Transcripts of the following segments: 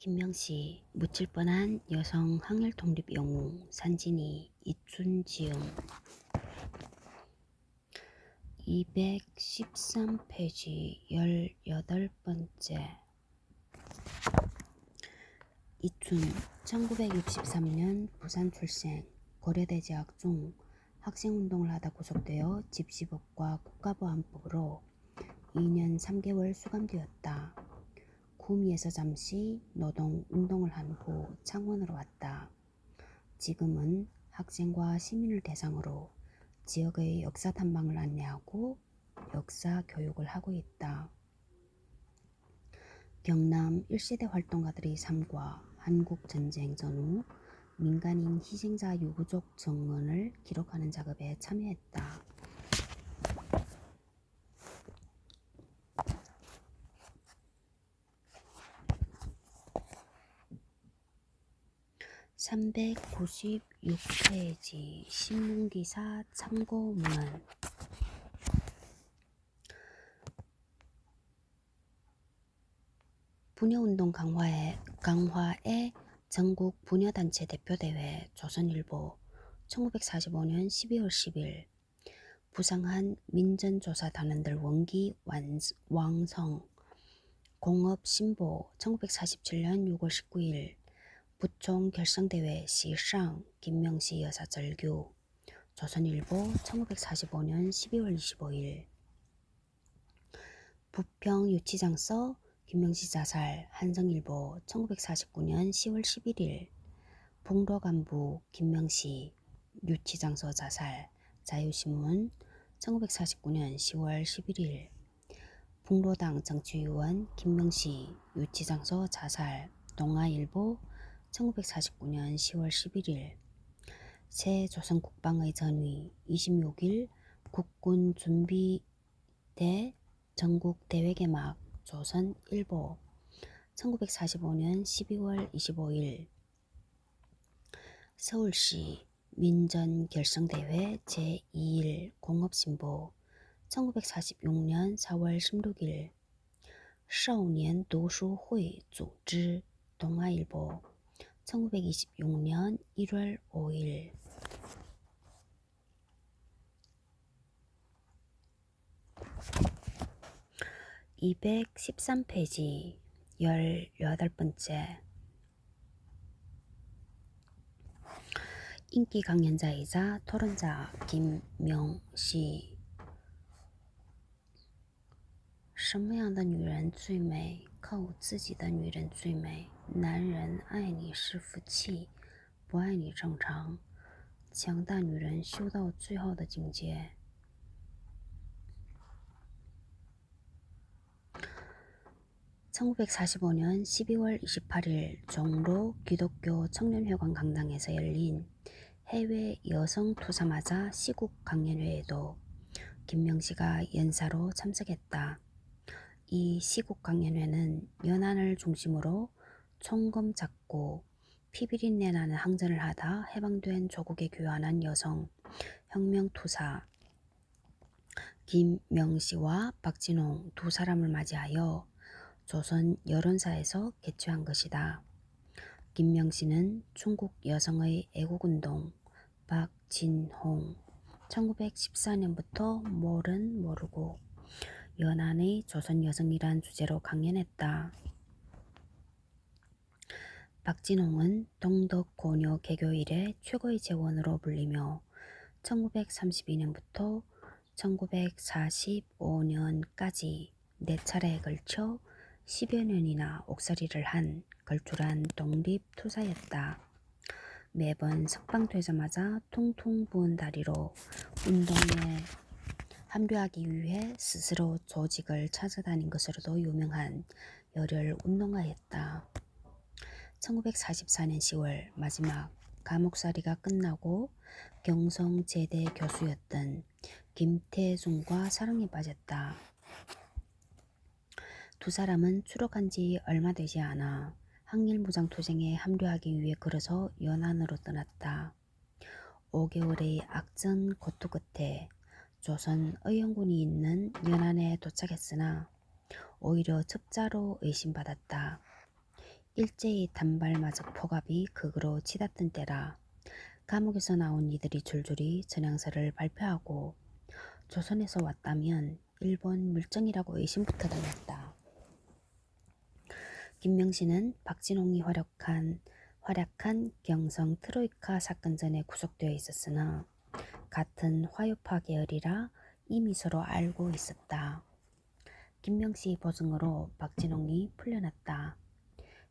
김명시 묻힐 뻔한 여성 항일 독립 영웅 산진이 이춘지음 213페이지 18번째. 이춘 1963년 부산 출생, 고려대 재학 중 학생운동을 하다 구속되어 집시법과 국가보안법으로 2년 3개월 수감되었다. 구미에서 잠시 노동운동을 한 후 창원으로 왔다. 지금은 학생과 시민을 대상으로 지역의 역사 탐방을 안내하고 역사 교육을 하고 있다. 경남 1세대 활동가들의 삶과 한국전쟁 전후 민간인 희생자 유부족 정언을 기록하는 작업에 참여했다. 396페이지 신문기사 참고문. 부녀운동 강화에 전국 부녀단체 대표대회 조선일보 1945년 12월 10일 부상한 민전조사단원들 원기 왕성 공업신보 1947년 6월 19일 부총 결성대회 시상 김명시 여사 절규 조선일보 1945년 12월 25일 부평 유치장서 김명시 자살 한성일보 1949년 10월 11일 봉로간부 김명시 유치장서 자살 자유신문 1949년 10월 11일 봉로당 정치의원 김명시 유치장서 자살 동아일보 1949년 10월 11일 새 조선국방의 전위 26일 국군준비대 전국 대회 개막 조선일보 1945년 12월 25일 서울시 민전결성대회 제2일 공업신보 1946년 4월 16일 少年读书会组织 동아일보 1926년 1월 5일. 213페이지 18번째. 인기 강연자이자 토론자 김명시 什么样的女人最美？靠自己的女人最美。男人爱你是福气，不爱你正常。强大女人修到最后的境界。(1945년 12월 28일) 종로 기독교 청년회관 강당에서 열린 해외 여성 투사마자 시국 강연회에도 김명시가 연사로 참석했다. 이 시국 강연회는 연안을 중심으로 총검 잡고 피비린내 나는 항전을 하다 해방된 조국에 귀환한 여성 혁명투사 김명시와 박진홍 두 사람을 맞이하여 조선 여론사에서 개최한 것이다. 김명시는 중국 여성의 애국운동 박진홍 1914년부터 몰은 모르고 연안의 조선 여성이란 주제로 강연했다. 박진홍은 동덕고려 개교 이래 최고의 재원으로 불리며 1932년부터 1945년까지 4차례에 걸쳐 10여 년이나 옥살이를 한 걸출한 독립투사였다. 매번 석방되자마자 퉁퉁 부은 다리로 운동에 합류하기 위해 스스로 조직을 찾아다닌 것으로도 유명한 열혈 운동가였다. 1944년 10월 마지막 감옥살이가 끝나고 경성제대 교수였던 김태중과 사랑에 빠졌다. 두 사람은 추록한 지 얼마 되지 않아 항일무장투쟁에 합류하기 위해 걸어서 연안으로 떠났다. 5개월의 악전 고투 끝에 조선 의용군이 있는 연안에 도착했으나 오히려 첩자로 의심받았다. 일제히 단발마적 포갑이 극으로 치닫던 때라. 감옥에서 나온 이들이 줄줄이 전향서를 발표하고 조선에서 왔다면 일본 물정이라고 의심부터 달렸다. 김명신은 박진홍이 활약한 경성 트로이카 사건 전에 구속되어 있었으나 같은 화요파 계열이라 이미 서로 알고 있었다. 김명씨 보증으로 박진홍이 풀려났다.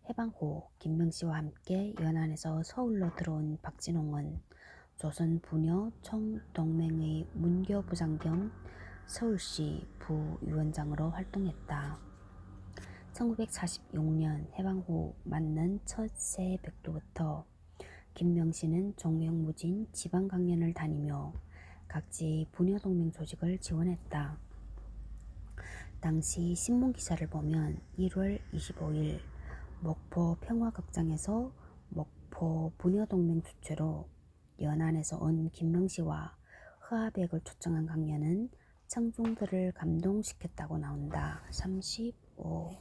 해방 후 김명씨와 함께 연안에서 서울로 들어온 박진홍은 조선 부녀 총동맹의 문교부장 겸 서울시 부위원장으로 활동했다. 1946년 해방 후 맞는 첫 새 백두부터 김명씨는 종횡무진 지방 강연을 다니며 각지 부녀동맹 조직을 지원했다. 당시 신문기사를 보면 1월 25일 목포 평화극장에서 목포 부녀동맹 주최로 연안에서 온 김명씨와 흐하백을 초청한 강연은 청중들을 감동시켰다고 나온다. 35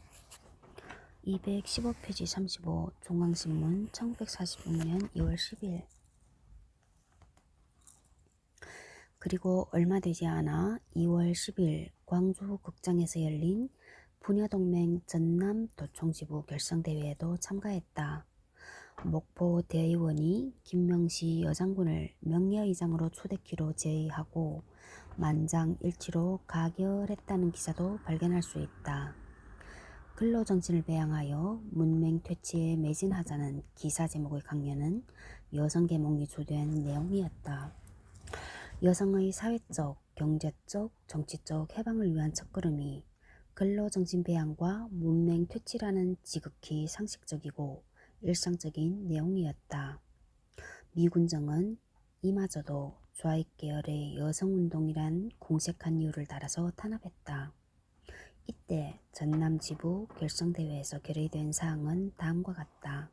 215페이지 35 중앙신문 1946년 2월 10일. 그리고 얼마 되지 않아 2월 10일 광주 극장에서 열린 부녀동맹 전남 도청지부 결성대회에도 참가했다. 목포 대의원이 김명씨 여장군을 명예의장으로 초대키로 제의하고 만장일치로 가결했다는 기사도 발견할 수 있다. 근로정신을 배양하여 문맹 퇴치에 매진하자는 기사 제목의 강연은 여성계몽이 주된 내용이었다. 여성의 사회적, 경제적, 정치적 해방을 위한 첫걸음이 근로정신 배양과 문맹 퇴치라는 지극히 상식적이고 일상적인 내용이었다. 미군정은 이마저도 좌익 계열의 여성운동이란 공색한 이유를 달아서 탄압했다. 이때 전남지부 결성대회에서 결의된 사항은 다음과 같다.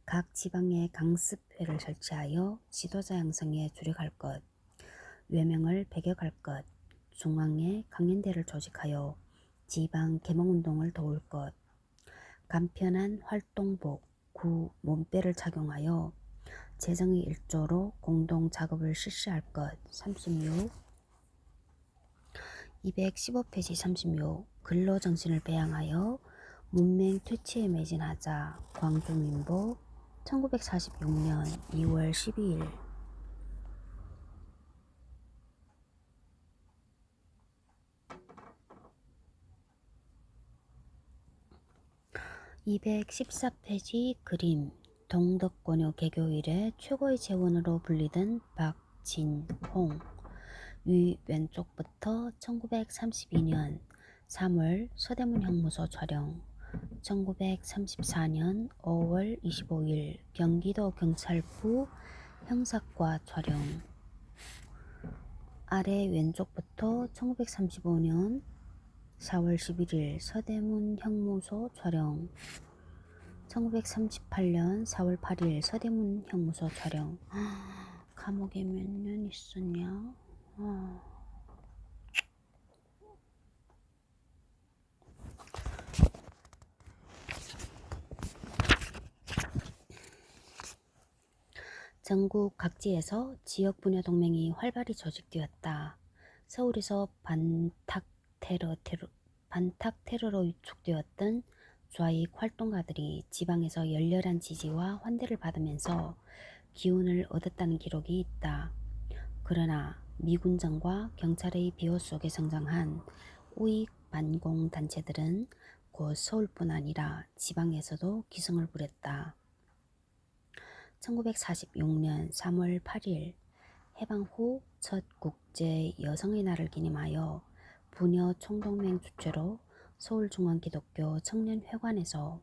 각 지방에 강습회를 설치하여 지도자 양성에 주력할 것, 외명을 배격할 것, 중앙에 강연대를 조직하여 지방 계몽운동을 도울 것, 간편한 활동복, 구, 몸빼를 착용하여 재정의 일조로 공동 작업을 실시할 것. 36 215페이지 36 근로정신을 배양하여 문맹 퇴치에 매진하자. 광주민보 1946년 2월 12일. (214페이지) 그림 동덕권유 개교 이래 최고의 재원으로 불리던 박진홍. 위 왼쪽부터 1932년 3월 서대문 형무소 촬영, 1934년 5월 25일 경기도 경찰부 형사과 촬영. 아래 왼쪽부터 1935년 4월 11일 서대문 형무소 촬영, 1938년 4월 8일 서대문 형무소 촬영. 감옥에 몇 년 있었냐? 전국 각지에서 지역 분야 동맹이 활발히 조직되었다. 서울에서 반탁 테러로 위축되었던 좌익 활동가들이 지방에서 열렬한 지지와 환대를 받으면서 기운을 얻었다는 기록이 있다. 그러나 미군정과 경찰의 비호 속에 성장한 우익 반공 단체들은 곧 서울뿐 아니라 지방에서도 기승을 부렸다. 1946년 3월 8일 해방 후 첫 국제 여성의 날을 기념하여 부녀 총동맹 주최로 서울중앙기독교 청년회관에서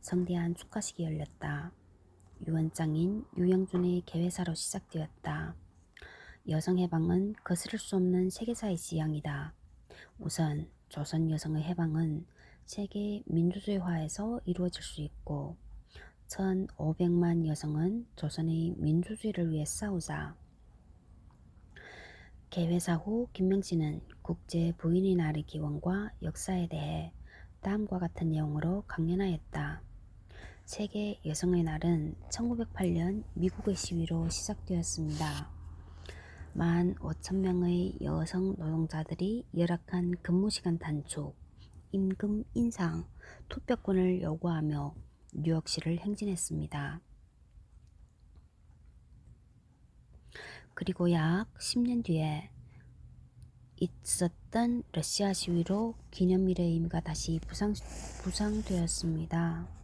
성대한 축하식이 열렸다. 유언장인 유영준의 개회사로 시작되었다. 여성해방은 거스를 수 없는 세계사의 지향이다. 우선 조선 여성의 해방은 세계 민주주의화에서 이루어질 수 있고 1500만 여성은 조선의 민주주의를 위해 싸우자. 개회사 후 김명씨는 국제 부인의 날의 기원과 역사에 대해 다음과 같은 내용으로 강연하였다. 세계 여성의 날은 1908년 미국의 시위로 시작되었습니다. 15,000명의 여성 노동자들이 열악한 근무시간 단축, 임금 인상, 투표권을 요구하며 뉴욕시를 행진했습니다. 그리고 약 10년 뒤에 있었던 러시아 시위로 기념일의 의미가 다시 부상되었습니다.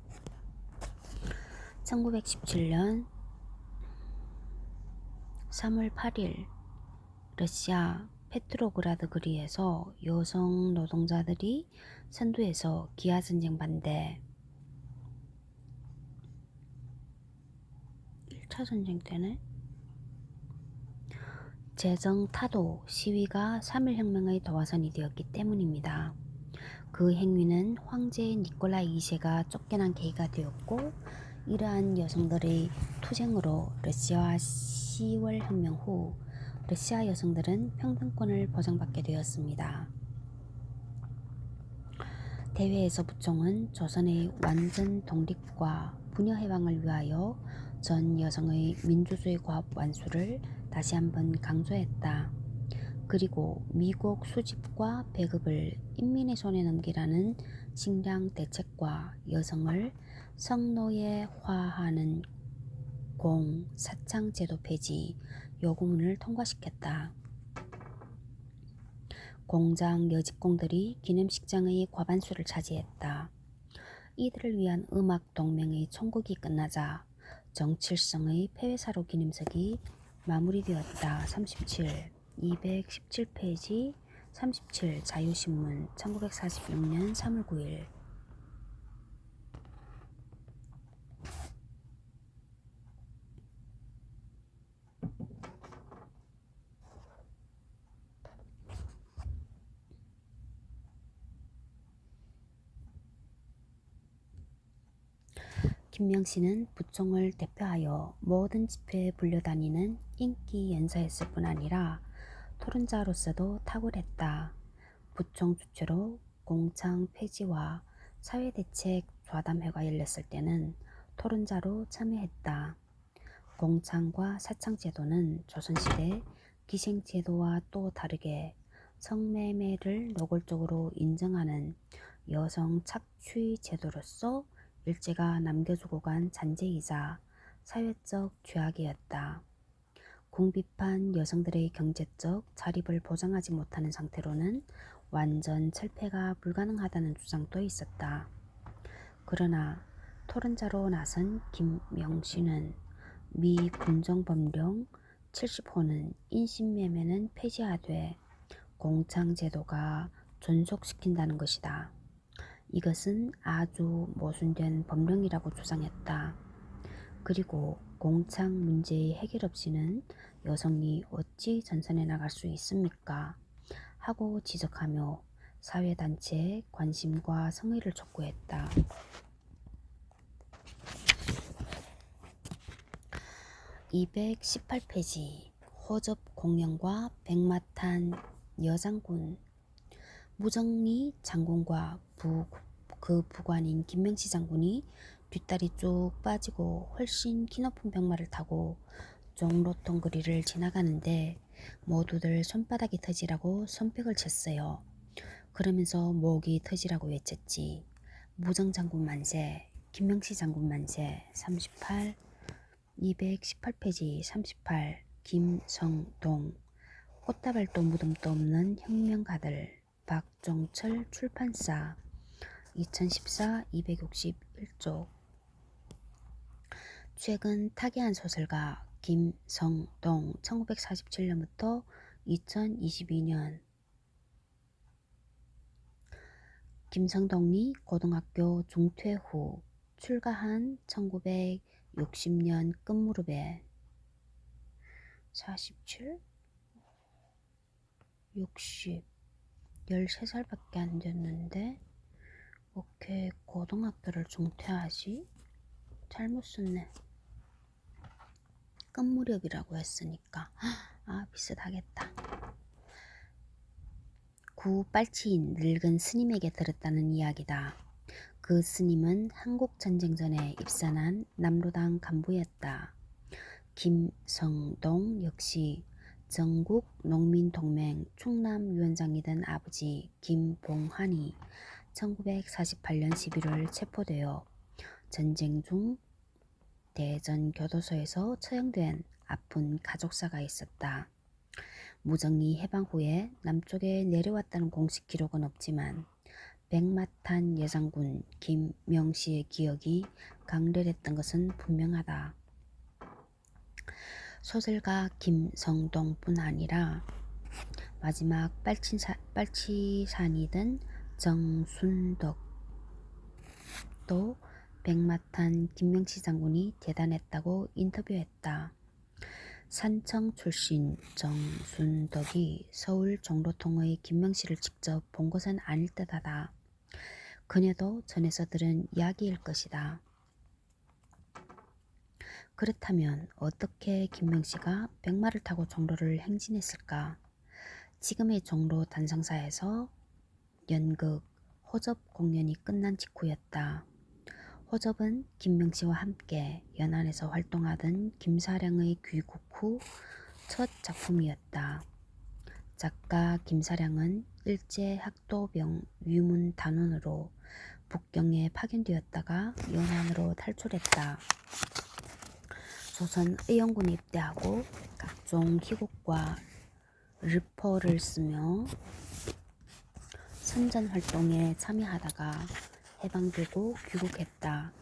1917년 3월 8일 러시아 페트로그라드 거리에서 여성 노동자들이 선두에서 기아전쟁 반대 1차 전쟁 때네 재정 타도 시위가 3일 혁명의 도화선이 되었기 때문입니다. 그 행위는 황제 니콜라이 2세가 쫓겨난 계기가 되었고 이러한 여성들의 투쟁으로 러시아 10월 혁명 후 러시아 여성들은 평등권을 보장받게 되었습니다. 대회에서 부총은 조선의 완전 독립과 분여 해방을 위하여 전 여성의 민주주의 과업 완수를 다시 한번 강조했다. 그리고 미국 수집과 배급을 인민의 손에 넘기라는 식량 대책과 여성을 성노예화하는 공, 사창 제도 폐지 요구문을 통과시켰다. 공장 여직공들이 기념식장의 과반수를 차지했다. 이들을 위한 음악 동맹의 총국이 끝나자 정칠성의 폐회사로 기념석이 마무리되었다. 37, 217페이지 37 자유신문 1946년 3월 9일 김명씨는 부총을 대표하여 모든 집회에 불려다니는 인기 연사였을 뿐 아니라 토론자로서도 탁월했다. 부총 주최로 공청 폐지와 사회대책 좌담회가 열렸을 때는 토론자로 참여했다. 공창과 사창제도는 조선시대 기생제도와 또 다르게 성매매를 노골적으로 인정하는 여성 착취 제도로서 일제가 남겨주고 간 잔재이자 사회적 죄악이었다. 궁핍한 여성들의 경제적 자립을 보장하지 못하는 상태로는 완전 철폐가 불가능하다는 주장도 있었다. 그러나 토론자로 나선 김명신은 미 군정법령 70호는 인신매매는 폐지하되 공창제도가 존속시킨다는 것이다. 이것은 아주 모순된 법령이라고 주장했다. 그리고 공창 문제의 해결 없이는 여성이 어찌 전선에 나갈 수 있습니까? 하고 지적하며 사회단체의 관심과 성의를 촉구했다. 218페이지 호접 공영과 백마탄 여장군 무정리 장군과 그 부관인 김명시 장군이 뒷다리 쭉 빠지고 훨씬 키높은 병마를 타고 종로통 거리를 지나가는데 모두들 손바닥이 터지라고 손뼉을 쳤어요. 그러면서 목이 터지라고 외쳤지. 무정장군 만세, 김명시 장군 만세. 38 218페이지 38 김성동 꽃다발도 무덤도 없는 혁명가들 박종철 출판사 2014 261쪽 최근 타계한 소설가 김성동 1947년부터 2022년 김성동이 고등학교 중퇴 후 출가한 1960년 끝무렵에 47? 60 13살밖에 안 됐는데 어떻게 고등학교를 중퇴하지? 잘못 썼네. 끝무렵이라고 했으니까 비슷하겠다. 구 빨치인 늙은 스님에게 들었다는 이야기다. 그 스님은 한국전쟁 전에 입산한 남로당 간부였다. 김성동 역시 전국농민동맹 충남위원장이던 아버지 김봉환이 1948년 11월 체포되어 전쟁 중 대전 교도소에서 처형된 아픈 가족사가 있었다. 무정이 해방 후에 남쪽에 내려왔다는 공식 기록은 없지만 백마탄 여장군 김명시의 기억이 강렬했던 것은 분명하다. 소설가 김성동뿐 아니라 마지막 빨치산이던 정순덕도 백마탄 김명시 장군이 대단했다고 인터뷰했다. 산청 출신 정순덕이 서울 종로통의 김명시를 직접 본 것은 아닐 듯하다. 그녀도 전에서 들은 이야기일 것이다. 그렇다면 어떻게 김명시가 백마를 타고 종로를 행진했을까? 지금의 종로 단성사에서 연극 호접 공연이 끝난 직후였다. 호접은 김명시와 함께 연안에서 활동하던 김사량의 귀국 후 첫 작품이었다. 작가 김사량은 일제 학도병 위문 단원으로 북경에 파견되었다가 연안으로 탈출했다. 조선 의용군에 입대하고 각종 희곡과 르포를 쓰며 선전 활동에 참여하다가 해방되고 귀국했다.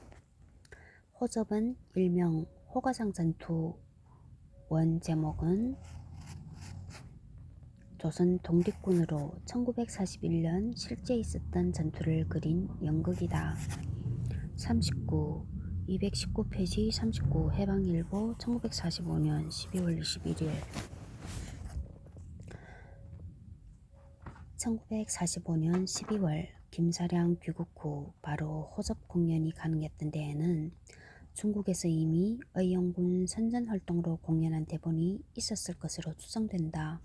호접은 일명 호가상 전투, 원 제목은 조선 독립군으로 1941년 실제 있었던 전투를 그린 연극이다. 39, 219페이지 39 해방일보 1945년 12월 21일 1945년 12월 김사량 귀국 후 바로 호접 공연이 가능했던 데에는 중국에서 이미 의용군 선전활동으로 공연한 대본이 있었을 것으로 추정된다.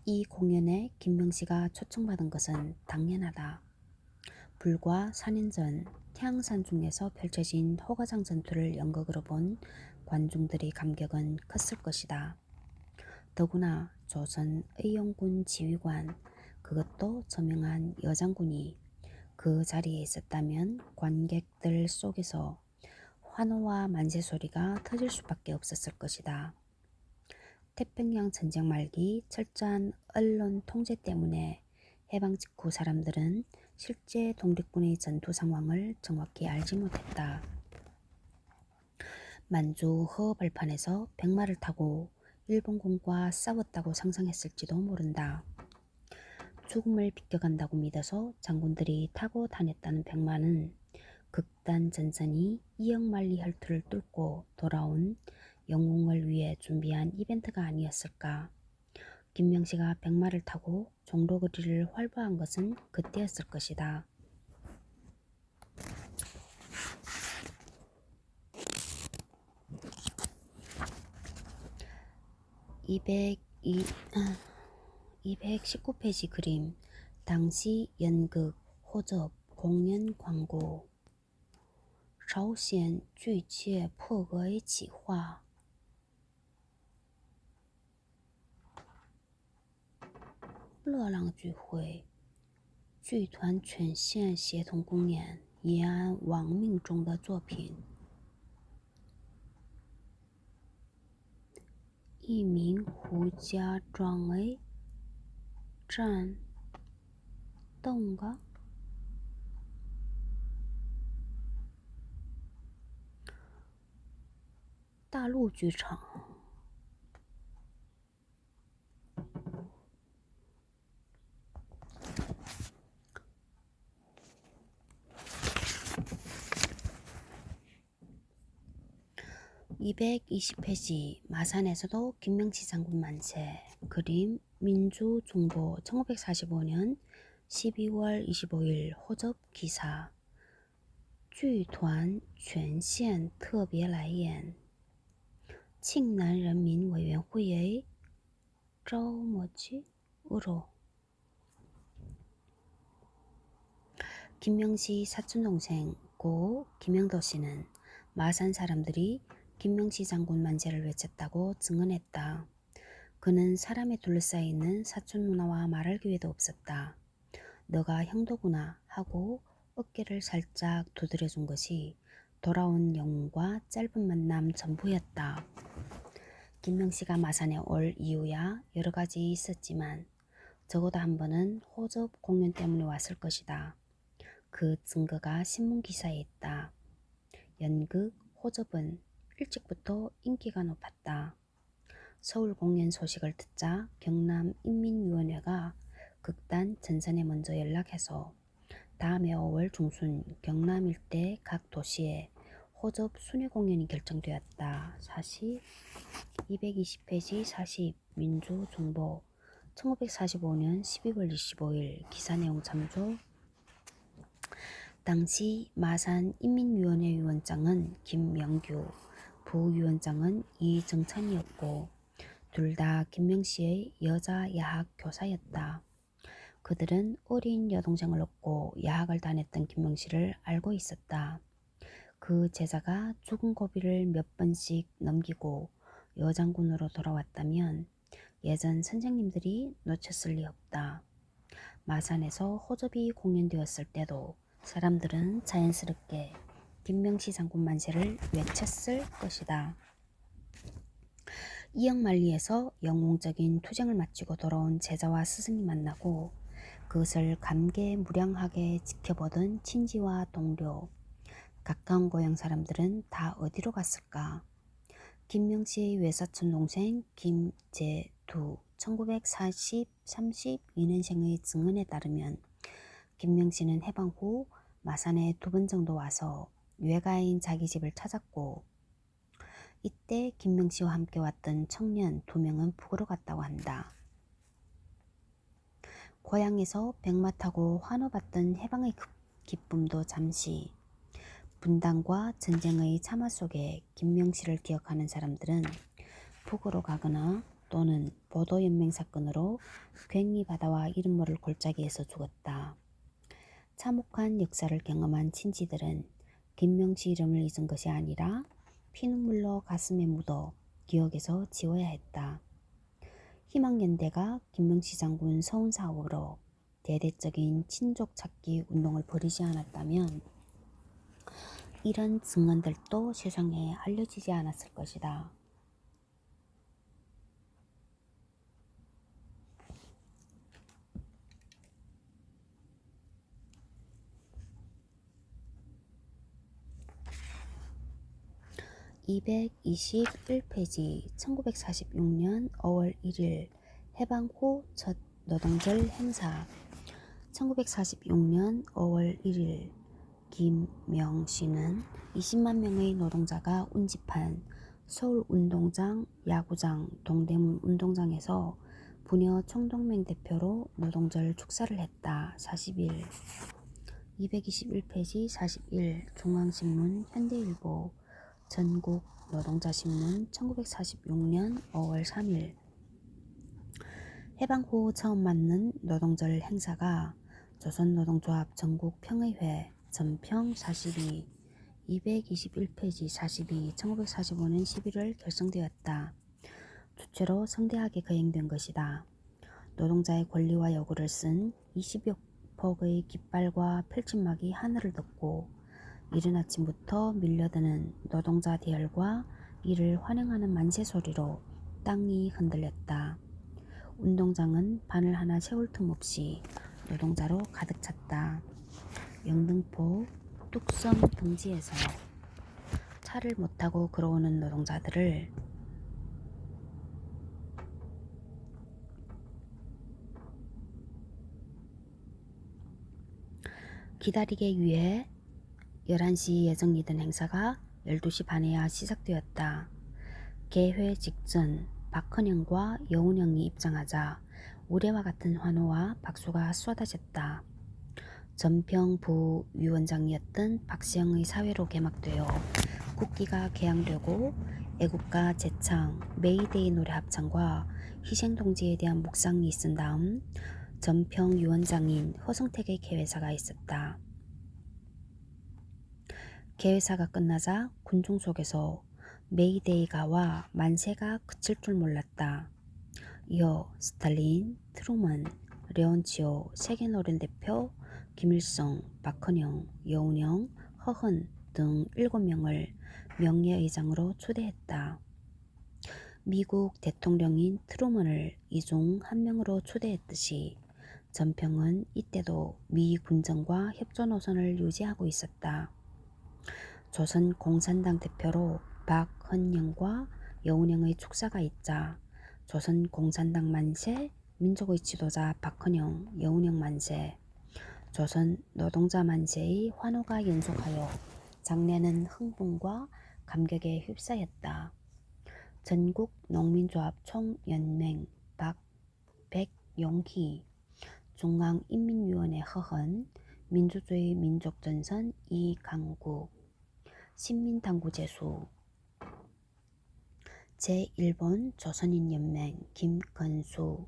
이 공연에 김명시가 초청받은 것은 당연하다. 불과 4년 전 태양산 중에서 펼쳐진 호가상 전투를 연극으로 본 관중들의 감격은 컸을 것이다. 더구나 조선 의용군 지휘관, 그것도 저명한 여장군이 그 자리에 있었다면 관객들 속에서 환호와 만세 소리가 터질 수밖에 없었을 것이다. 태평양 전쟁 말기 철저한 언론 통제 때문에 해방 직후 사람들은 실제 독립군의 전투 상황을 정확히 알지 못했다. 만주 허벌판에서 백마를 타고 일본군과 싸웠다고 상상했을지도 모른다. 죽음을 비껴간다고 믿어서 장군들이 타고 다녔다는 백마는 극단 전선이 이역만리 혈투를 뚫고 돌아온 영웅을 위해 준비한 이벤트가 아니었을까. 김명시가 백마를 타고 종로거리를 활보한 것은 그때였을 것이다. 219페이지 그림. 당시 연극, 호접, 공연 광고. 朝鲜巨蟹破额企划热浪聚会剧团全线协同公演延安亡命中的作品。一名胡家庄의战斗가大陆剧场。220페이지 마산에서도 김명시 장군 만세. 그림 민주중보 1945년 12월 25일 호접 기사. 剧团全线特别来演 庆南人民委员会의招募으로 김명시 사촌동생 고 김영도 씨는 마산 사람들이 김명시 장군 만세를 외쳤다고 증언했다. 그는 사람에 둘러싸여 있는 사촌 누나와 말할 기회도 없었다. 너가 형도구나 하고 어깨를 살짝 두드려준 것이 돌아온 영웅과 짧은 만남 전부였다. 김명시가 마산에 올 이유야 여러 가지 있었지만 적어도 한 번은 호접 공연 때문에 왔을 것이다. 그 증거가 신문 기사에 있다. 연극 호접은 일찍부터 인기가 높았다. 서울 공연 소식을 듣자 경남인민위원회가 극단 전선에 먼저 연락해서 다음해 5월 중순 경남 일대 각 도시에 호접 순회 공연이 결정되었다. 사시 220페이지 40 민주정보 1945년 12월 25일 기사 내용 참조. 당시 마산 인민위원회 위원장은 김명규, 부위원장은 이정찬이었고 둘 다 김명시의 여자 야학 교사였다. 그들은 어린 여동생을 얻고 야학을 다녔던 김명시를 알고 있었다. 그 제자가 죽은 고비를 몇 번씩 넘기고 여장군으로 돌아왔다면 예전 선생님들이 놓쳤을 리 없다. 마산에서 호접이 공연되었을 때도 사람들은 자연스럽게 김명시 장군 만세를 외쳤을 것이다. 이역만리에서 영웅적인 투쟁을 마치고 돌아온 제자와 스승이 만나고 그것을 감개무량하게 지켜보던 친지와 동료, 가까운 고향 사람들은 다 어디로 갔을까? 김명시의 외사촌 동생 김제두 1932년생의 증언에 따르면 김명시는 해방 후 마산에 2번 정도 와서 외가인 자기 집을 찾았고 이때 김명시와 함께 왔던 청년 2명은 북으로 갔다고 한다. 고향에서 백마 타고 환호받던 해방의 기쁨도 잠시 분단과 전쟁의 참화 속에 김명시를 기억하는 사람들은 북으로 가거나 또는 보도연맹 사건으로 괭이 바다와 이름 모를 골짜기에서 죽었다. 참혹한 역사를 경험한 친지들은 김명시 이름을 잊은 것이 아니라 피눈물로 가슴에 묻어 기억에서 지워야 했다. 희망연대가 김명시 장군 서훈 사업으로 대대적인 친족 찾기 운동을 벌이지 않았다면 이런 증언들도 세상에 알려지지 않았을 것이다. (221페이지) 1946년 5월 1일 해방 후 첫 노동절 행사. 1946년 5월 1일 김명시는 20만 명의 노동자가 운집한 서울운동장, 야구장, 동대문 운동장에서 부녀 총동맹 대표로 노동절 축사를 했다. 41. 221페이지 41 중앙신문 현대일보 전국 노동자신문 1946년 5월 3일 해방 후 처음 맞는 노동절 행사가 조선노동조합 전국평의회 전평 42 221페이지 42 1945년 11월 결성되었다. 주체로 성대하게 거행된 것이다. 노동자의 권리와 요구를 쓴 20여 폭의 깃발과 펼침막이 하늘을 덮고 이른 아침부터 밀려드는 노동자 대열과 이를 환영하는 만세 소리로 땅이 흔들렸다. 운동장은 바늘 하나 세울 틈 없이 노동자로 가득 찼다. 영등포 뚝섬 등지에서 차를 못 타고 걸어오는 노동자들을 기다리기 위해 11시 예정이던 행사가 12시 반에야 시작되었다. 개회 직전 박헌영과 여운형이 입장하자 우레와 같은 환호와 박수가 쏟아졌다. 전평 부위원장이었던 박시영의 사회로 개막되어 국기가 개양되고 애국가 제창, 메이데이 노래 합창과 희생동지에 대한 묵상이 있은 다음 전평 위원장인 허성택의 개회사가 있었다. 개회사가 끝나자 군중 속에서 메이데이가와 만세가 그칠 줄 몰랐다. 이어 스탈린, 트루먼, 레온치오, 세계노련 대표, 김일성, 박헌영, 여운형, 허헌 등 7명을 명예의장으로 초대했다. 미국 대통령인 트루먼을 이 중 한 명으로 초대했듯이 전평은 이때도 미 군정과 협조 노선을 유지하고 있었다. 조선 공산당 대표로 박헌영과 여운형의 축사가 있자 조선 공산당 만세, 민족의 지도자 박헌영, 여운형 만세, 조선 노동자 만세의 환호가 연속하여 장례는 흥분과 감격에 휩싸였다. 전국 농민조합 총연맹 백용희, 중앙인민위원회 허헌, 민주주의 민족전선 이강국, 신민당구제수, 제1본 조선인연맹 김건수,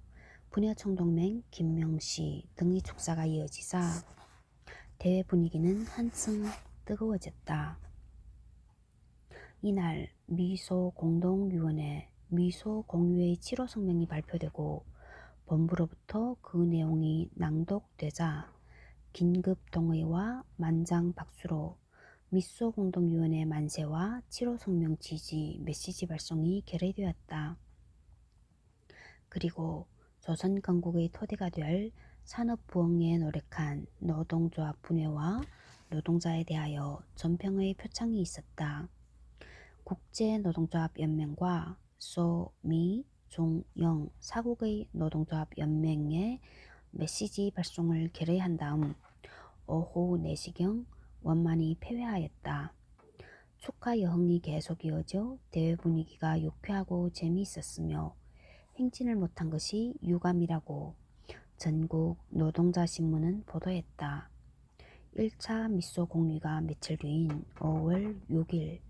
분여청동맹 김명시 등의 축사가 이어지자 대회 분위기는 한층 뜨거워졌다. 이날 미소공동위원회 미소공유의 7호 성명이 발표되고 본부로부터 그 내용이 낭독되자 긴급동의와 만장박수로 미소공동위원회 만세와 7호 성명 지지 메시지 발송이 결의되었다. 그리고 조선 건국의 토대가 될 산업부흥에 노력한 노동조합 분회와 노동자에 대하여 전평의 표창이 있었다. 국제노동조합연맹과 소, 미, 중, 영 4국의 노동조합연맹에 메시지 발송을 결의한 다음 오후 4시경 원만히 폐회하였다. 축하 여흥이 계속 이어져 대회 분위기가 유쾌하고 재미있었으며 행진을 못한 것이 유감이라고 전국 노동자신문은 보도했다. 1차 미소 공위가 며칠 뒤인 5월 6일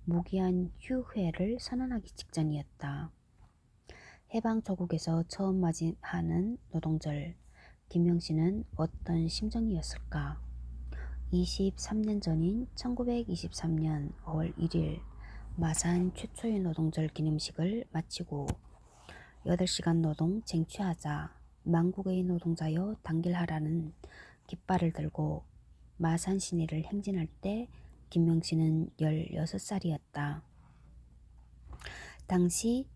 무기한 휴회를 선언하기 직전이었다. 해방 조국에서 처음 맞이하는 노동절, 김명신은 어떤 심정이었을까? 23년 전인 1923년 5월 1일 마산 최초의 노동절 기념식을 마치고 8시간 노동 쟁취하자 만국의 노동자여 단결하라는 깃발을 들고 마산 시내를 행진할 때 김명신은 16살이었다. 당시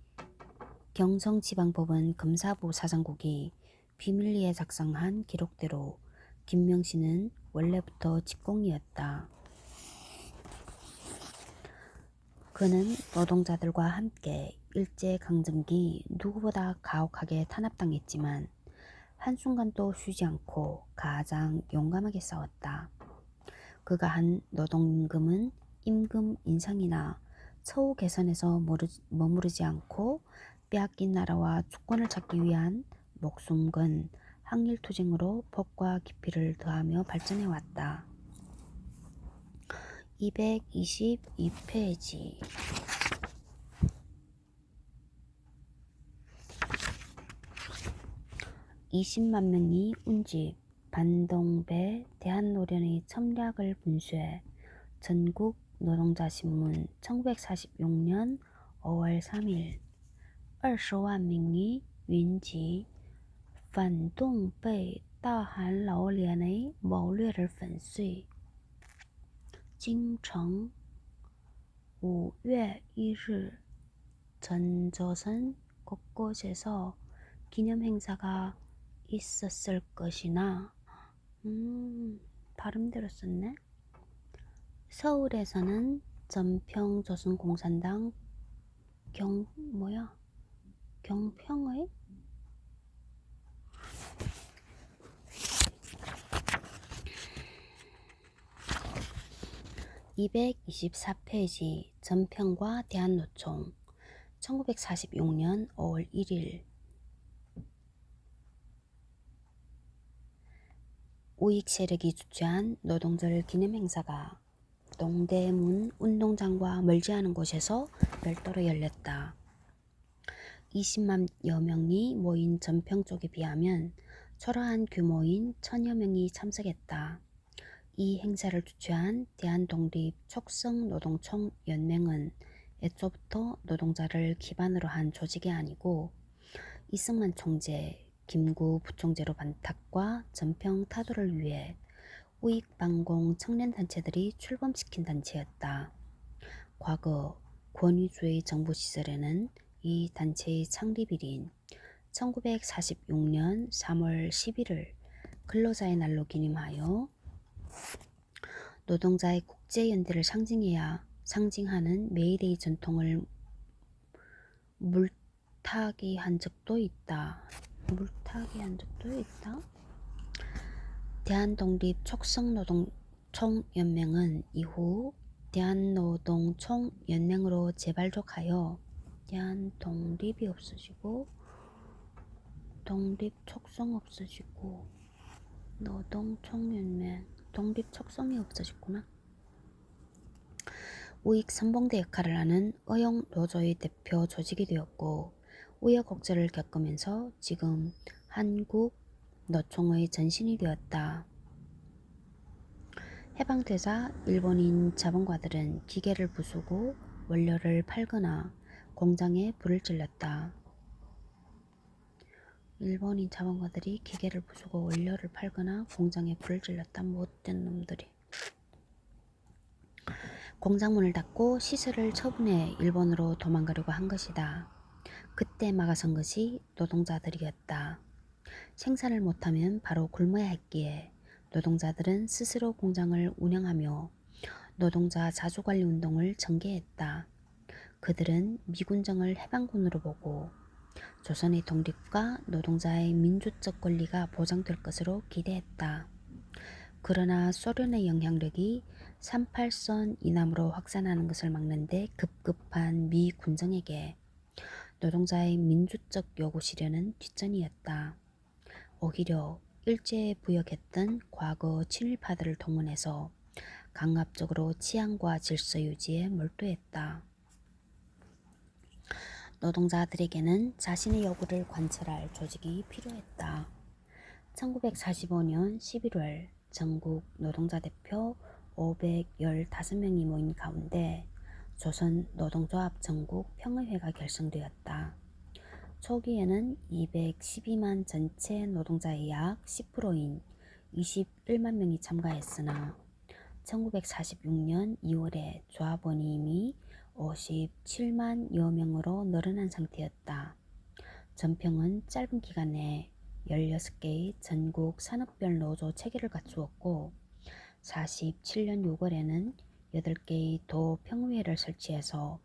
경성지방법원 검사부 사장국이 비밀리에 작성한 기록대로 김명신은 원래부터 직공이었다. 그는 노동자들과 함께 일제강점기 누구보다 가혹하게 탄압당했지만 한순간도 쉬지 않고 가장 용감하게 싸웠다. 그가 한 노동임금은 임금 인상이나 처우 개선에서 머무르지 않고 빼앗긴 나라와 주권을 찾기 위한 목숨 건 항일투쟁으로 폭과 깊이를 더하며 발전해왔다. 222페이지 20만 명이 운집 반동배 대한노련의 첨략을 분수해 전국 노동자신문 1946년 5월 3일 20万名云集反动被大韩劳联의谋略를粉碎。京城5월 1일 전 조선 곳곳에서 기념 행사가 있었을 것이나 발음대로 썼네. 서울에서는 전평 조선공산당 경평의 224페이지 전평과 대한노총 1946년 5월 1일 우익 세력이 주최한 노동절 기념행사가 동대문 운동장과 멀지 않은 곳에서 별도로 열렸다. 20만여 명이 모인 전평 쪽에 비하면 초라한 규모인 1000여 명이 참석했다. 이 행사를 주최한 대한독립촉성노동총연맹은 애초부터 노동자를 기반으로 한 조직이 아니고 이승만 총재, 김구 부총재로 반탁과 전평 타도를 위해 우익반공 청년단체들이 출범시킨 단체였다. 과거 권위주의 정부 시절에는 이 단체의 창립일인 1946년 3월 11일 근로자의 날로 기념하여 노동자의 국제연대를 상징하는 메이데이 전통을 물타기 한 적도 있다. 대한독립촉성노동총연맹은 이후 대한노동총연맹으로 재발족하여 대한독립이 없어지고 독립촉성 없어지고 노동총연맹 독립촉성이 없어졌구나. 우익선봉대 역할을 하는 의용노조의 대표 조직이 되었고 우여곡절을 겪으면서 지금 한국노총의 전신이 되었다. 해방되자 일본인 자본가들은 기계를 부수고 원료를 팔거나 공장에 불을 질렀다. 일본인 자본가들이 기계를 부수고 원료를 팔거나 공장에 불을 질렀다. 못된 놈들이. 공장문을 닫고 시설을 처분해 일본으로 도망가려고 한 것이다. 그때 막아선 것이 노동자들이었다. 생산을 못하면 바로 굶어야 했기에 노동자들은 스스로 공장을 운영하며 노동자 자주관리운동을 전개했다. 그들은 미군정을 해방군으로 보고 조선의 독립과 노동자의 민주적 권리가 보장될 것으로 기대했다. 그러나 소련의 영향력이 38선 이남으로 확산하는 것을 막는 데 급급한 미 군정에게 노동자의 민주적 요구 실현은 뒷전이었다. 오히려 일제에 부역했던 과거 친일파들을 동원해서 강압적으로 치안과 질서 유지에 몰두했다. 노동자들에게는 자신의 요구를 관철할 조직이 필요했다. 1945년 11월 전국 노동자 대표 515명이 모인 가운데 조선노동조합 전국 평의회가 결성되었다. 초기에는 212만 전체 노동자의 약 10%인 21만 명이 참가했으나 1946년 2월에 조합원이 이미 57만여 명으로 늘어난 상태였다. 전평은 짧은 기간 내에 16개의 전국 산업별 노조 체계를 갖추었고 47년 6월에는 8개의 도 평의회를 설치해서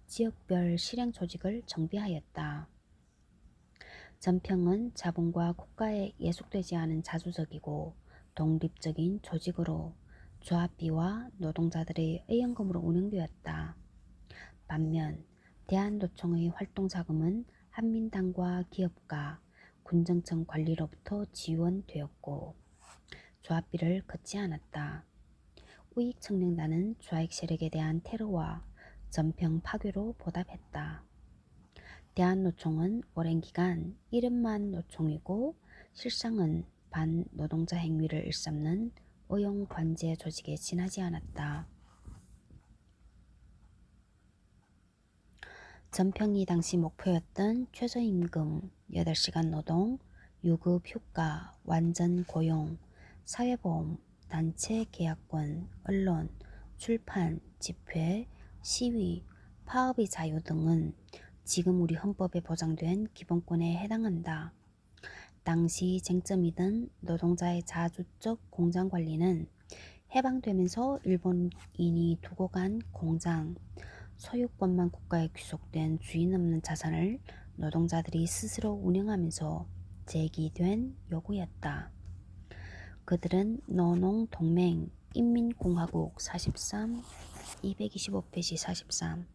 지역별 실행 조직을 정비하였다. 전평은 자본과 국가에 예속되지 않은 자주적이고 독립적인 조직으로 조합비와 노동자들의 의연금으로 운영되었다. 반면 대한노총의 활동자금은 한민당과 기업가, 군정청 관리로부터 지원되었고 조합비를 걷지 않았다. 우익청량단은 좌익 세력에 대한 테러와 전평 파괴로 보답했다. 대한노총은 오랜 기간 이름만 노총이고 실상은 반노동자 행위를 일삼는 의용관제 조직에 지나지 않았다. 전평이 당시 목표였던 최저임금, 8시간 노동, 유급 휴가, 완전 고용, 사회보험, 단체 계약권, 언론, 출판, 집회, 시위, 파업의 자유 등은 지금 우리 헌법에 보장된 기본권에 해당한다. 당시 쟁점이던 노동자의 자주적 공장관리는 해방되면서 일본인이 두고 간 공장, 소유권만 국가에 귀속된 주인 없는 자산을 노동자들이 스스로 운영하면서 제기된 요구였다. 그들은 노농동맹 인민공화국 43, 225페이지 43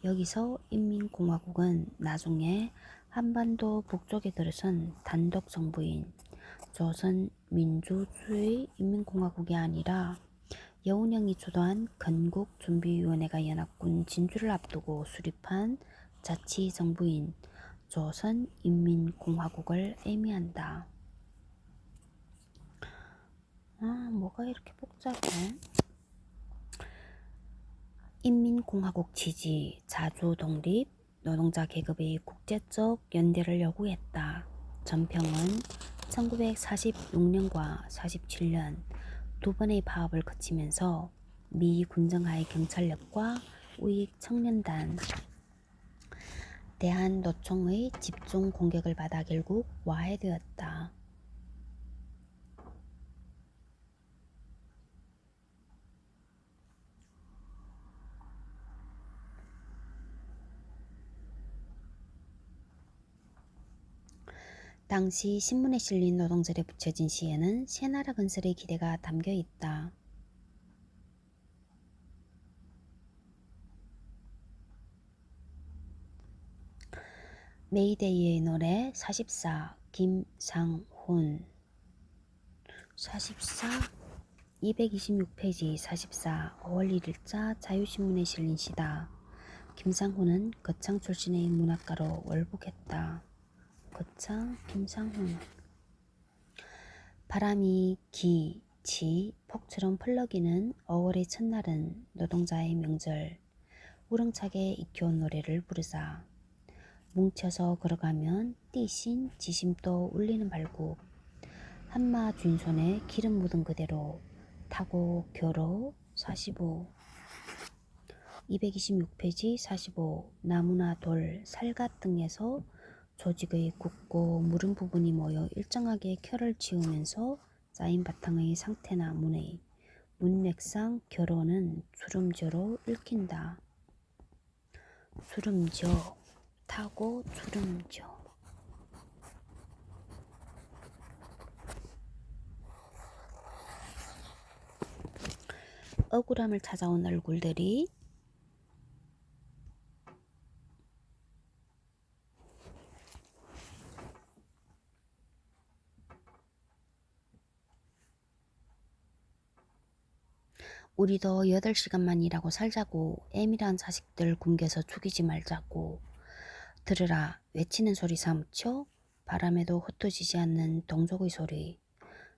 여기서 인민공화국은 나중에 한반도 북쪽에 들어선 단독 정부인 조선민주주의 인민공화국이 아니라 여운형이 주도한 건국준비위원회가 연합군 진주를 앞두고 수립한 자치정부인 조선인민공화국을 의미한다. 뭐가 이렇게 복잡해? 인민공화국 지지, 자주 독립, 노동자 계급의 국제적 연대를 요구했다. 전평은 1946년과 47년 두 번의 파업을 거치면서 미 군정하의 경찰력과 우익 청년단, 대한노총의 집중 공격을 받아 결국 와해되었다. 당시 신문에 실린 노동절에 붙여진 시에는 새나라 건설의 기대가 담겨 있다. 메이데이의 노래 44 김상훈 44 226페이지 44 5월 1일자 자유신문에 실린 시다. 김상훈은 거창 출신의 문학가로 월북했다. 거창 김상훈. 바람이 기, 지, 폭처럼 펄럭이는 5월의 첫날은 노동자의 명절. 우렁차게 익혀온 노래를 부르자. 뭉쳐서 걸어가면 띠신 지심도 울리는 발굽. 한마 쥔 손에 기름 묻은 그대로 타고 겨로 45 226페이지 45 나무나 돌, 살갗 등에서 조직의 굵고 무른 부분이 모여 일정하게 켜를 지우면서 쌓인 바탕의 상태나 문의 문맥상 겨로는 주름져로 읽힌다. 주름져 타고 주름져. 억울함을 찾아온 얼굴들이 우리도 8시간만 일하고 살자고 애미란 자식들 굶겨서 죽이지 말자고 들으라 외치는 소리 사무쳐 바람에도 흩어지지 않는 동족의 소리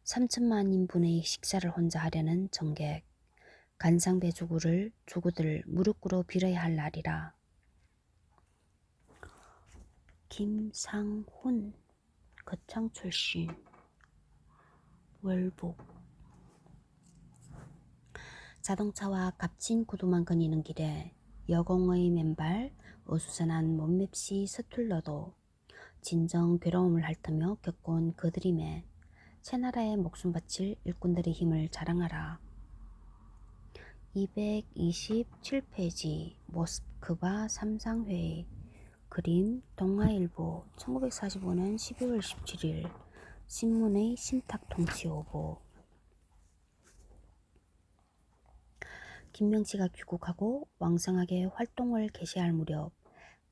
3천만 인분의 식사를 혼자 하려는 정객 간상배주구를 주구들 무릎 꿇어 빌어야 할 날이라. 김상훈 거창 출신 월북 자동차와 값진 구두만 거니는 길에 여공의 맨발 어수선한 몸맵시 서툴러도 진정 괴로움을 핥으며 겪어온 그들임에 새나라에 목숨 바칠 일꾼들의 힘을 자랑하라. 227페이지 모스크바 삼상회의 그림 동아일보 1945년 12월 17일 신문의 신탁통치오보 김명치가 귀국하고 왕성하게 활동을 개시할 무렵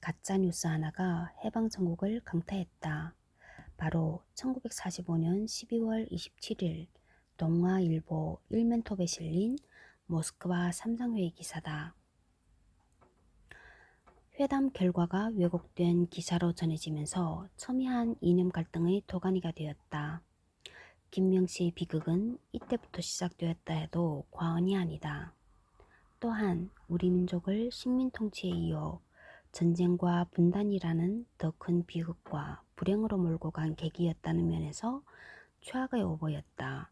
가짜뉴스 하나가 해방전국을 강타했다. 바로 1945년 12월 27일 동아일보 일면톱에 실린 모스크바 삼상회의 기사다. 회담 결과가 왜곡된 기사로 전해지면서 첨예한 이념 갈등의 도가니가 되었다. 김명치의 비극은 이때부터 시작되었다 해도 과언이 아니다. 또한 우리 민족을 식민통치에 이어 전쟁과 분단이라는 더 큰 비극과 불행으로 몰고 간 계기였다는 면에서 최악의 오보였다.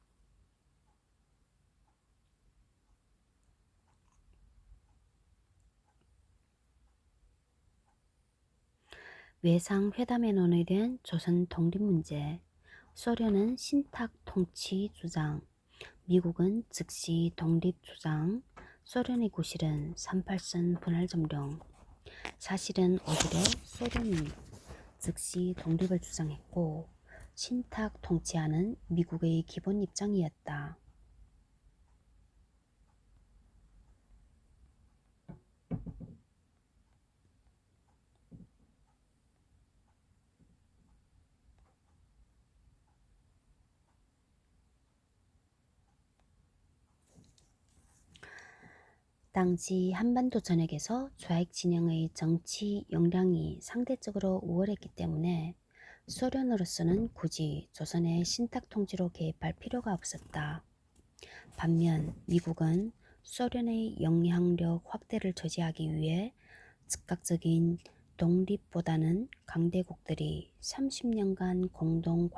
외상 회담에 논의된 조선 독립 문제, 소련은 신탁 통치 주장, 미국은 즉시 독립 주장, 소련의 구실은 38선 분할 점령. 사실은 오히려 소련이 즉시 독립을 주장했고 신탁 통치하는 미국의 기본 입장이었다. 당시 한반도 전역에서 좌익 진영의 정치 역량이 상대적으로 우월했기 때문에 소련으로서는 굳이 조선의 신탁 통치로 개입할 필요가 없었다. 반면 미국은 소련의 영향력 확대를 저지하기 위해 즉각적인 독립보다는 강대국들이 30년간 공동 관리